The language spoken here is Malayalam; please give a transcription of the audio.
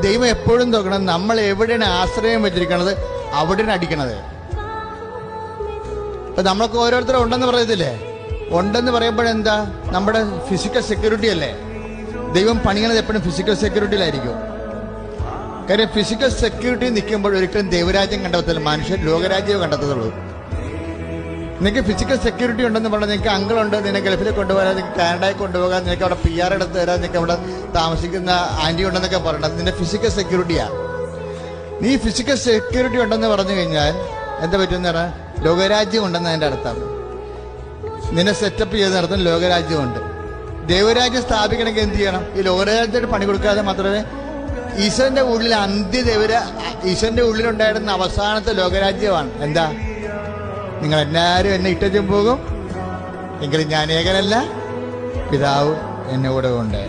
ദൈവം എപ്പോഴും നോക്കണം നമ്മൾ എവിടെയാണ് ആശ്രയം വെച്ചിരിക്കണത്, അവിടെയാണ് അടിക്കണത്. ഇപ്പൊ നമ്മൾക്ക് ഓരോരുത്തരും ഉണ്ടെന്ന് പറയത്തില്ലേ? ഉണ്ടെന്ന് പറയുമ്പോഴെന്താ? നമ്മുടെ ഫിസിക്കൽ സെക്യൂരിറ്റി അല്ലേ? ദൈവം പണിയണത് എപ്പോഴും ഫിസിക്കൽ സെക്യൂരിറ്റിയിലായിരിക്കും. കാര്യം ഫിസിക്കൽ സെക്യൂരിറ്റി നിൽക്കുമ്പോൾ ഒരിക്കലും ദൈവരാജ്യം കണ്ടെത്തത്തില്ല, മനുഷ്യൻ ലോകരാജ്യം കണ്ടെത്തത്തുള്ളൂ. നിനക്ക് ഫിസിക്കൽ സെക്യൂരിറ്റി ഉണ്ടെന്ന് പറഞ്ഞാൽ നിനക്ക് അങ്കിളുണ്ട്, നിന്നെ ഗൾഫിൽ കൊണ്ടുപോകാൻ, നിനക്ക് കാനഡയിൽ കൊണ്ടുപോകാൻ, നിനക്ക് അവിടെ PR എടുത്ത് തരാൻ, നിനക്ക് അവിടെ താമസിക്കുന്ന ആന്റി ഉണ്ടെന്നൊക്കെ പറയണത് നിന്റെ ഫിസിക്കൽ സെക്യൂരിറ്റിയാ. നീ ഫിസിക്കൽ സെക്യൂരിറ്റി ഉണ്ടെന്ന് പറഞ്ഞു കഴിഞ്ഞാൽ എന്താ പറ്റുമെന്ന് പറഞ്ഞാൽ ലോകരാജ്യം ഉണ്ടെന്ന് അതിന്റെ അർത്ഥം. നിന്നെ സെറ്റപ്പ് ചെയ്ത് നടത്തുന്ന ലോകരാജ്യമുണ്ട്. ദൈവരാജ്യം സ്ഥാപിക്കണമെങ്കിൽ എന്ത് ചെയ്യണം? ഈ ലോകരാജ്യത്തിന് പണി കൊടുക്കാതെ മാത്രമേ ഈശ്വരന്റെ ഉള്ളിൽ ഈശ്വരന്റെ ഉള്ളിലുണ്ടായിരുന്ന അവസാനത്തെ ലോകരാജ്യമാണ് എന്താ? നിങ്ങൾ എല്ലാവരും എന്നെ ഇട്ടും പോകും, എങ്കിലും ഞാൻ ഏകനല്ല, പിതാവ് എന്നെ കൂടെ ഉണ്ട്.